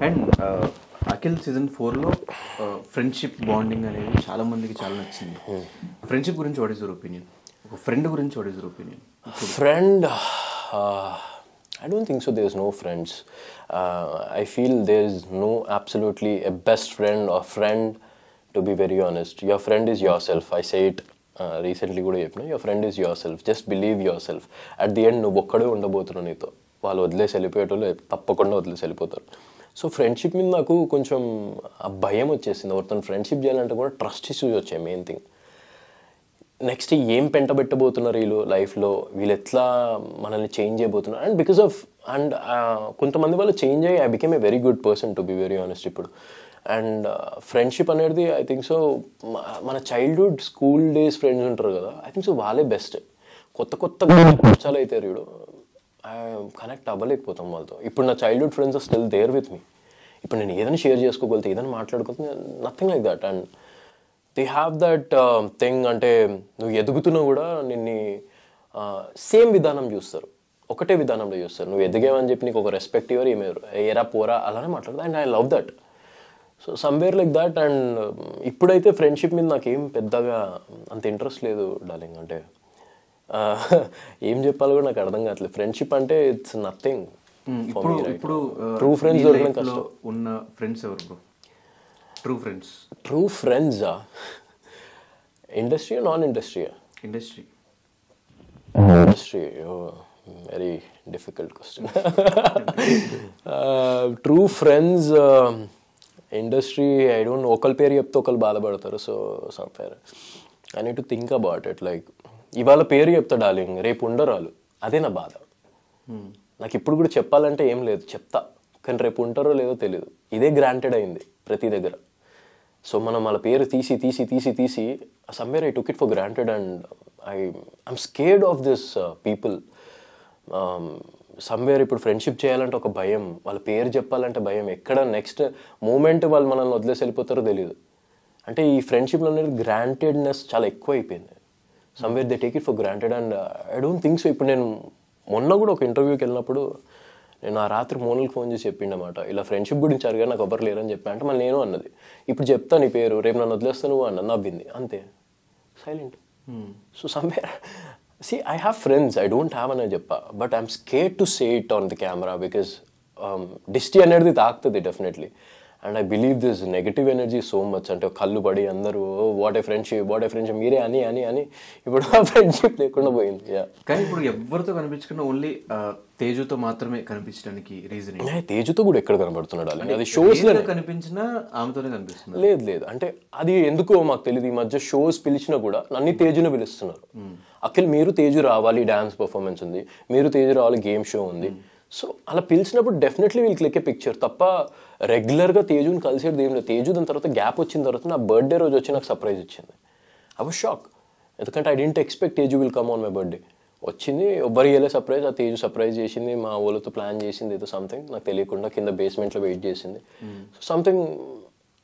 And Akhil season 4లో friendship bonding అనేది చాలా మందికి చాలా నచ్చింది. ఫ్రెండ్షిప్ గురించి వాట్ ఈస్ యువర్ ఒపీనియన్? ఒక ఫ్రెండ్ గురించి what is your opinion? Friend, I don't think so. There's no friends. I feel there's no absolutely a best friend or friend, to be very honest. Your friend is yourself. I say it recently kuda cheppina. Your friend is yourself. Just believe yourself. At the end నువ్వు ఒక్కడే ఉండబోతున్నావు నీతో. వాళ్ళు వదిలేసి వెళ్ళిపోయేటోళ్ళు తప్పకుండా వదిలేసి వెళ్ళిపోతారు. So friendship మీద నాకు కొంచెం ఆ భయం వచ్చేసింది. ఎవరితో ఫ్రెండ్షిప్ చేయాలంటే కూడా ట్రస్ట్ ఇష్యూస్ వచ్చాయి మెయిన్ థింగ్. నెక్స్ట్ ఏం పెంటబెట్టబోతున్నారు వీళ్ళు లైఫ్లో, వీళ్ళు ఎట్లా మనల్ని చేంజ్ చేయబోతున్నారు. అండ్ బికాస్ ఆఫ్ కొంతమంది వాళ్ళు చేంజ్ అయ్యి I became a very good person, to be very honest ఇప్పుడు. అండ్ ఫ్రెండ్షిప్ అనేది ఐ థింక్ సో మన చైల్డ్హుడ్ స్కూల్ డేస్ ఫ్రెండ్స్ ఉంటారు కదా, ఐ థింక్ సో వాళ్ళే బెస్ట్. కొత్త పరిచయాలు అవుతారు వీడు, కనెక్ట్ అవ్వలేకపోతాం వాళ్ళతో. ఇప్పుడు నా childhood friends are still there with me. ఇప్పుడు నేను ఏదైనా షేర్ చేసుకోగలుగుతా, ఏదైనా మాట్లాడుకోగలుగుతా, nothing like that. And they have that thing, అంటే నువ్వు ఎదుగుతున్నా కూడా నిన్ను సేమ్ విధానం చూస్తారు, ఒకటే విధానంలో చూస్తారు. నువ్వు ఎదిగావని చెప్పి నీకు ఒక రెస్పెక్ట్ ఇవ్వరు, ఏమేరు ఏరా పోరా అలానే మాట్లాడతారు. And I love that. So somewhere like that. And ఇప్పుడైతే ఫ్రెండ్షిప్ మీద నాకేం పెద్దగా అంత ఇంట్రెస్ట్ లేదు డార్లింగ్. అంటే ఏం చెప్పాలో కూడా నాకు అర్థం కావట్లేదు. ఫ్రెండ్షిప్ అంటే ఇట్స్ నథింగ్. ఇప్పుడు ట్రూ ఫ్రెండ్స్ దొరకడం కష్టం. ఉన్న ఫ్రెండ్స్ ఎవరు బ్రో? ట్రూ ఫ్రెండ్సా? Industry, non industry? Industry. Very difficult question. True friends industry, I don't no. ఒకరి పేరు చెప్తే ఒకరు బాధపడతారు. So somewhere I need to think about it. Like ఇవాళ పేరు చెప్తా డార్లింగ్, రేపు ఉండరాలు, అదే నా బాధ. నాకు ఇప్పుడు కూడా చెప్పాలంటే ఏం లేదు, చెప్తా, కానీ రేపు ఉంటారో లేదో తెలియదు. ఇదే గ్రాంటెడ్ అయింది ప్రతి దగ్గర. సో మనం వాళ్ళ పేరు తీసి somewhere I took it for granted. And I'm scared of this people. Somewhere ఇప్పుడు ఫ్రెండ్షిప్ చేయాలంటే ఒక భయం, వాళ్ళ పేరు చెప్పాలంటే భయం, ఎక్కడ నెక్స్ట్ మూమెంట్ వాళ్ళు మనల్ని వదిలేసి వెళ్ళిపోతారో తెలియదు. అంటే ఈ ఫ్రెండ్షిప్లో అనేది గ్రాంటెడ్నెస్ చాలా ఎక్కువ అయిపోయింది. Somewhere they take it for granted. And I don't think so. ఇప్పుడు నేను మొన్న కూడా ఒక ఇంటర్వ్యూకి వెళ్ళినప్పుడు నేను ఆ రాత్రి మోనల్కి ఫోన్ చేసి చెప్పిండమాట, ఇలా ఫ్రెండ్షిప్ గురించి అడిగా, నాకు ఎవరు లేరని చెప్పా. అంటే మళ్ళీ నేను అన్నది, ఇప్పుడు చెప్తా నీ పేరు, రేపు నన్ను వదిలేస్తా నువ్వు అన్నది, నవ్వింది, అంతే, silent. So somewhere see, I have friends, I don't have అని చెప్పా, but I'm scared to say it on the camera because డిస్టీ అనేది తాకుతుంది definitely. And I believe this negative energy so much. అంటే కళ్ళు పడి అందరూ వాట్ ఏ ఫ్రెండ్షిప్ మీరే అని ఇప్పుడు ఆ ఫ్రెండ్షిప్ లేకుండా పోయింది. కానీ ఇప్పుడు ఎవరితో కనిపించకుండా ఓన్లీ తేజుతో మాత్రమే కనిపించడానికి రీజన్? తేజుతో కూడా ఎక్కడ కనబడుతున్నాడు అలా, అది షోస్ లో కనిపించినా ఆమెతోనే కనిపిస్తుంది. లేదు అంటే అది ఎందుకో మాకు తెలియదు. ఈ మధ్య షోస్ పిలిచినా కూడా నన్ను తేజునే పిలుస్తున్నారు. అఖిల్ మీరు తేజు రావాలి, డాన్స్ పర్ఫార్మెన్స్ ఉంది, మీరు తేజు రావాలి, గేమ్ షో ఉంది. సో అలా పిలిచినప్పుడు డెఫినెట్లీ వీళ్ళు క్లిక్ ఏ పిక్చర్ తప్ప రెగ్యులర్గా తేజుని కలిసేది ఏం లేదు. తేజు దాని తర్వాత గ్యాప్ వచ్చిన తర్వాత నా బర్త్డే రోజు వచ్చి నాకు సర్ప్రైజ్ ఇచ్చింది. ఐ వాజ్ షాక్, ఎందుకంటే I didn't expect Teju will come on my birthday. వచ్చింది, ఎవ్వరు ఇయ్యలే సర్ప్రైజ్. ఆ తేజు సర్ప్రైజ్ చేసింది, మా వాళ్ళతో ప్లాన్ చేసింది, ఏదో సంథింగ్ నాకు తెలియకుండా కింద బేస్మెంట్లో వెయిట్ చేసింది. సో సంథింగ్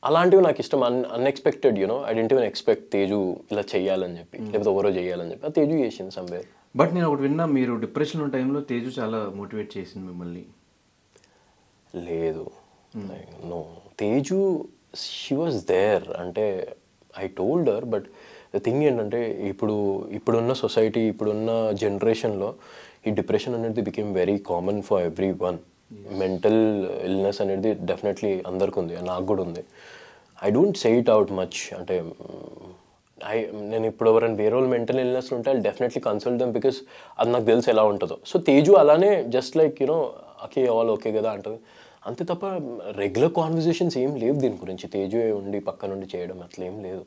అలాంటివి నాకు ఇష్టం. Unexpected, you know. I didn't even expect Teju ఇలా చెయ్యాలని చెప్పి, లేకపోతే ఎవరో చేయాలని చెప్పి. ఆ తేజు చేసింది సమ్వేర్. బట్ నేను ఒకటి విన్నా, మీరు డిప్రెషన్ ఉన్న టైంలో తేజు చాలా మోటివేట్ చేసింది మిమ్మల్ని. లేదు, no, Teju she was there. అంటే I told her. But the thing ఏంటంటే ఇప్పుడున్న సొసైటీ, ఇప్పుడున్న జనరేషన్లో ఈ డిప్రెషన్ అనేది became very common for everyone. Mental illness అనేది డెఫినెట్లీ అందరికి ఉంది, నాకు కూడా ఉంది. I don't say it out much. అంటే నేను ఇప్పుడు ఎవరైనా వేరే వాళ్ళు మెంటల్ ఇల్నెస్ ఉంటే I definitely consult them because అది నాకు తెలుసు ఎలా ఉంటుందో. సో తేజు అలానే just like you know okay all okay కదా అంటుంది, అంతే తప్ప రెగ్యులర్ కాన్వర్జేషన్స్ ఏం లేవు దీని గురించి. తేజు ఉండి పక్క నుండి చేయడం అట్లా ఏం లేదు.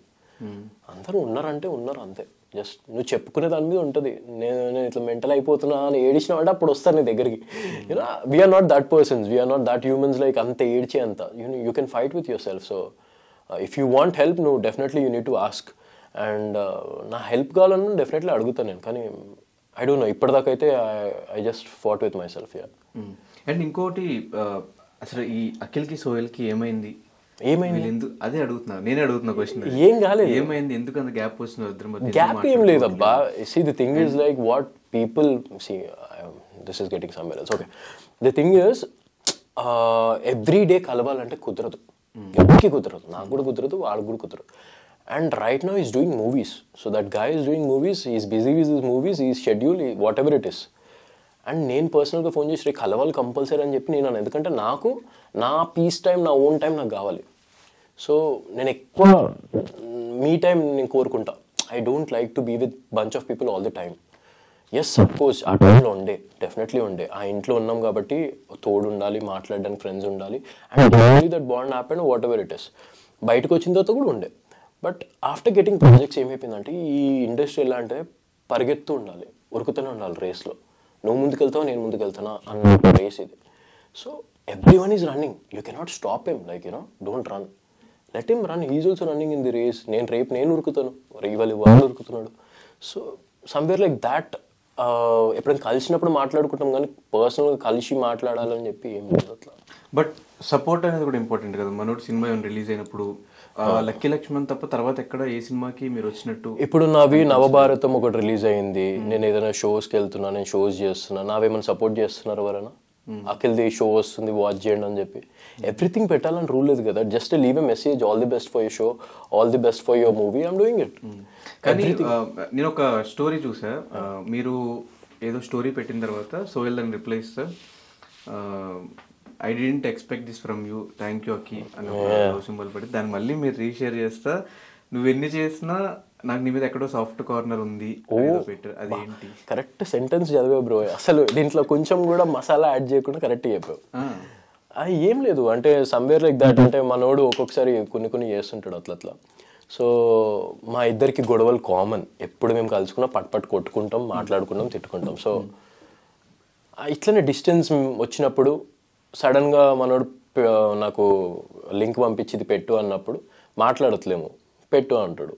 అందరూ ఉన్నారంటే ఉన్నారు అంతే. జస్ట్ నువ్వు చెప్పుకునే దాని మీద ఉంటుంది. నేను ఇట్లా మెంటల్ అయిపోతున్నా అని ఏడిచినా అంటే అప్పుడు వస్తారు నీ దగ్గరికి. You know we are not that persons, we are not that humans like అంత ఏడ్చే అంత. You can fight with yourself. So if you want help, నువ్వు definitely you need to ask. And నా హెల్ప్ కావాలని డెఫినెట్లీ అడుగుతాను నేను. కానీ ఐ డోంట్ నో, ఇప్పటిదాకా అయితే I just fought with myself. And ఇంకోటి, అసలు ఈ అఖిల్కి సోహెల్కి ఏమైంది? అదే అడుగుతున్నా, నేనే అడుగుతున్నా క్వశ్చన్. ఏం కాలేదు, ఏమైంది, ఎందుకు అంత గ్యాప్ వచ్చింది ఇద్దరి మధ్య? గ్యాప్ ఏం లేదు అబ్బా. See the thing is like what people see, this is getting somewhere else. Okay, the thing is every day కలవాలంటే కుదరదు, ఎవరికి కుదరదు, నాకు కూడా కుదరదు, వాళ్ళకి కూడా కుదరదు. And right now is doing movies, so that guy is doing movies, is busy with his movies, ఈ schedule whatever it is. And నేను పర్సనల్గా ఫోన్ చేసి కలవాలి కంపల్సరీ అని చెప్పి నేను అన్నాను, ఎందుకంటే నాకు నా పీస్ టైం, నా ఓన్ టైం నాకు కావాలి. సో నేను ఎక్కువ మీ టైం నేను కోరుకుంటా. I don't like to be with bunch of people all the time. Yes suppose ఆ టైంలో ఉండే, డెఫినెట్లీ ఉండే, ఆ ఇంట్లో ఉన్నాం కాబట్టి తోడు ఉండాలి, మాట్లాడడానికి ఫ్రెండ్స్ ఉండాలి, and that bond happen what ever it is. బయటకు వచ్చిన తర్వాత కూడా ఉండే. బట్ ఆఫ్టర్ గెటింగ్ ప్రాజెక్ట్స్ ఏమైపోయిందంటే, ఈ ఇండస్ట్రీ ఎలా అంటే పరిగెత్తు ఉండాలి, ఉరుకుతూనే ఉండాలి రేస్లో. నువ్వు ముందుకెళ్తావు, నేను ముందుకెళ్తానా అన్న రేస్ ఇది. So everyone is running, you cannot stop him, like don't run, let him run, he is also running in the race. నేను ఉరుకుతాను, ఇవాళ వాళ్ళు ఉరుకుతున్నాడు. So somewhere like that. ఎప్పుడైనా కలిసినప్పుడు మాట్లాడుకుంటాం కానీ పర్సనల్గా కలిసి మాట్లాడాలని చెప్పి ఏం లేదు అట్లా. బట్ సపోర్ట్ అనేది కూడా ఇంపార్టెంట్ కదా. మనోడు సినిమా రిలీజ్ అయినప్పుడు లక్కీ లక్ష్మణ్ తప్ప తర్వాత ఎక్కడ ఏ సినిమాకి మీరు వచ్చినట్టు? ఇప్పుడు నావి నవభారతం ఒకటి రిలీజ్ అయింది, నేను ఏదైనా షోస్కి వెళ్తున్నా, నేను షోస్ చేస్తున్నా, నావేమైనా సపోర్ట్ చేస్తున్నారు ఎవరైనా? అఖిల్ది షో వస్తుంది వాచ్ చేయండి అని చెప్పి ఎవ్రీథింగ్ పెట్టాలని రూల్ లేదు కదా. Just leave a message, all the best for your show, all the best for your movie, I'm doing it. కానీ నేను ఒక స్టోరీ చూసా, మీరు ఏదో స్టోరీ పెట్టిన తర్వాత సోహెల్ దాన్ని రిప్లై ఇస్తా, I didn't expect this from you, thank you అక్కి అని సింబల్ పెట్టి దాన్ని మళ్ళీ మీరు రీషేర్ చేస్తా, నువ్వు ఎన్ని చేసినా నాకు నీ మీద ఎక్కడో సాఫ్ట్ కార్నర్ ఉంది పెట్టారు, అది ఏంటి? కరెక్ట్ సెంటెన్స్ చదివా బ్రో, అసలు దీంట్లో కొంచెం కూడా మసాలా యాడ్ చేయకుండా కరెక్ట్ చెప్పావు. ఏం లేదు అంటే సమ్వేర్ లైక్ దాట్, అంటే మనోడు ఒక్కొక్కసారి కొన్ని చేస్తుంటాడు అట్లా. సో మా ఇద్దరికి గొడవలు కామన్, ఎప్పుడు మేము కలుసుకున్నా పట్ కొట్టుకుంటాం, మాట్లాడుకుంటాం, తిట్టుకుంటాం. సో ఇట్లనే డిస్టెన్స్ వచ్చినప్పుడు సడన్గా మనోడు నాకు లింక్ పంపించింది పెట్టు అన్నప్పుడు మాట్లాడట్లేము, పెట్టు అంటాడు,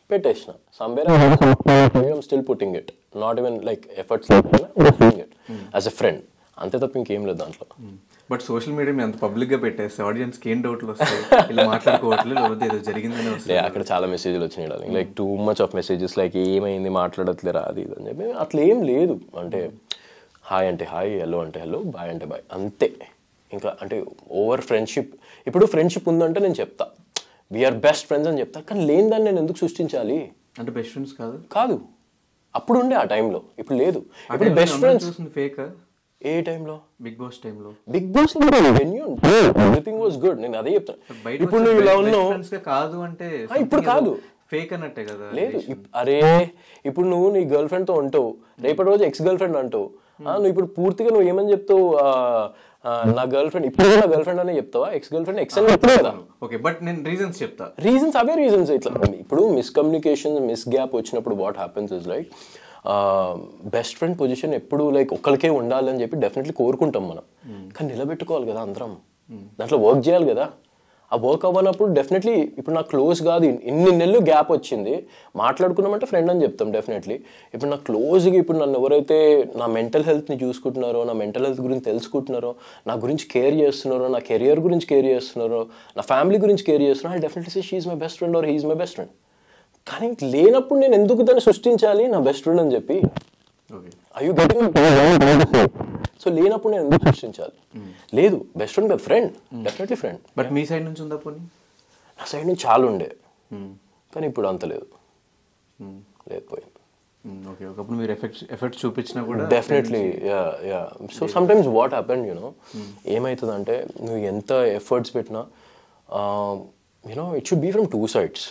పెట్టేసిన. Somewhere I'm still putting it, not even like efforts putting it as a friend, అంతే తప్ప ఇంకేం లేదు దాంట్లో. బట్ సోషల్ మీడియా అంత పబ్లిక్ గా పెట్టేస్తే ఆడియన్స్కి ఏం డౌట్లు వస్తాయి, ఇలా మాట్లాడుకోవట్లేదు లేకపోతే ఏదో జరిగిందని వస్తాయి. అక్కడ చాలా మెసేజ్లు వచ్చినాయి, like too much of messages, like ఏమైంది మాట్లాడట్లేరా అది ఇది అని చెప్పి. అట్లా ఏం లేదు, అంటే హాయ్ అంటే హాయ్, హలో అంటే హలో, బాయ్ అంటే బాయ్, అంతే. ఇంకా అంటే ఓవర్ ఫ్రెండ్షిప్, ఇప్పుడు ఫ్రెండ్షిప్ ఉందంటే నేను చెప్తా వీఆర్ బెస్ట్ ఫ్రెండ్స్ అని చెప్తా, కానీ లేని దాన్ని నేను ఎందుకు సృష్టించాలి? అంటే బెస్ట్ ఫ్రెండ్స్ కాదు అప్పుడు ఉండే ఆ టైంలో, ఇప్పుడు లేదు. ఇప్పుడు బెస్ట్ ఫ్రెండ్స్ ఫేక్. ఏ టైంలో? బిగ్ బాస్ టైంలో. Bigg Boss everything was good, నేను అదే చెప్తాను. ఇప్పుడు నువ్వు ఇలా ఉన్నావు కాదు అంటే ఇప్పుడు కాదు, ఫేక్ అన్నట్టే కదా. లేదు అరే, ఇప్పుడు నువ్వు నీ గర్ల్ ఫ్రెండ్ తో ఉంటావు, రేపటి రోజు ఎక్స్ గర్ల్ ఫ్రెండ్ అంటావు, నువ్వు ఇప్పుడు పూర్తిగా నువ్వు ఏమని చెప్తావు? నా గర్ల్ ఫ్రెండ్ ఇప్పుడు నా గర్ల్ ఫ్రెండ్ అనే చెప్తావా? ఎక్స్ గర్ల్ ఫ్రెండ్ ఎక్స్ అని చెప్తావు కదా. ఓకే, బట్ నేను రీజన్స్ చెప్తా. రీజన్స్ అవే రీజన్స్. ఇట్లా ఇప్పుడు మిస్కమ్యూనికేషన్, మిస్ గ్యాప్ వచ్చినప్పుడు what happens is like best friend position ఎప్పుడు లైక్ ఒక్కరికే ఉండాలని చెప్పి డెఫినెట్లీ కోరుకుంటాం మనం, కానీ నిలబెట్టుకోవాలి కదా అందరం, దాంట్లో వర్క్ చేయాలి కదా. ఆ వర్క్ అవ్వనప్పుడు డెఫినెట్లీ ఇప్పుడు నాకు క్లోజ్ కాదు, ఇన్ని నెలలు గ్యాప్ వచ్చింది, మాట్లాడుకున్నామంటే ఫ్రెండ్ అని చెప్తాం డెఫినెట్లీ. ఇప్పుడు నాకు క్లోజ్గా ఇప్పుడు నన్ను ఎవరైతే నా మెంటల్ హెల్త్ని చూసుకుంటున్నారో, నా మెంటల్ హెల్త్ గురించి తెలుసుకుంటున్నారో, నా గురించి కేర్ చేస్తున్నారో, నా కెరియర్ గురించి కేర్ చేస్తున్నారో, నా ఫ్యామిలీ గురించి కేర్ చేస్తున్నారో, I definitely say she is my best friend or he is my best friend. కానీ లేనప్పుడు నేను ఎందుకు దాన్ని సృష్టించాలి నా బెస్ట్ ఫ్రెండ్ అని చెప్పి? Are you getting me? So లేనప్పుడు నేను ఎందుకు సృష్టించాలి? లేదు, బెస్ట్ ఫ్రెండ్ కాదు, friend, definitely friend. But me side నుంచి ఉందా పోనీ? నా సైడ్ నుంచి చాలా ఉండే, కానీ ఇప్పుడు అంత లేదు, లేకపోయింది. ఓకే, ఒకప్పుడు మీరు ఎఫర్ట్స్ చూపించినా కూడా definitely. Yeah so sometimes what happen ఏమవుతుందంటే నువ్వు ఎంత ఎఫర్ట్స్ పెట్టినా it should be from two sides.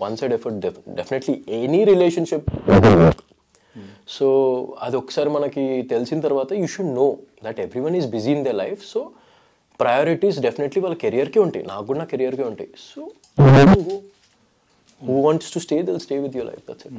One side effort definitely any relationship. So అది ఒకసారి మనకి తెలిసిన తర్వాత you should know that everyone is busy in the life. So priorities definitely వాళ్ళ కెరియర్కే ఉంటాయి, నాకు కూడా నా కెరియర్కే ఉంటాయి. So who wants to stay, they will stay with your life, that's it.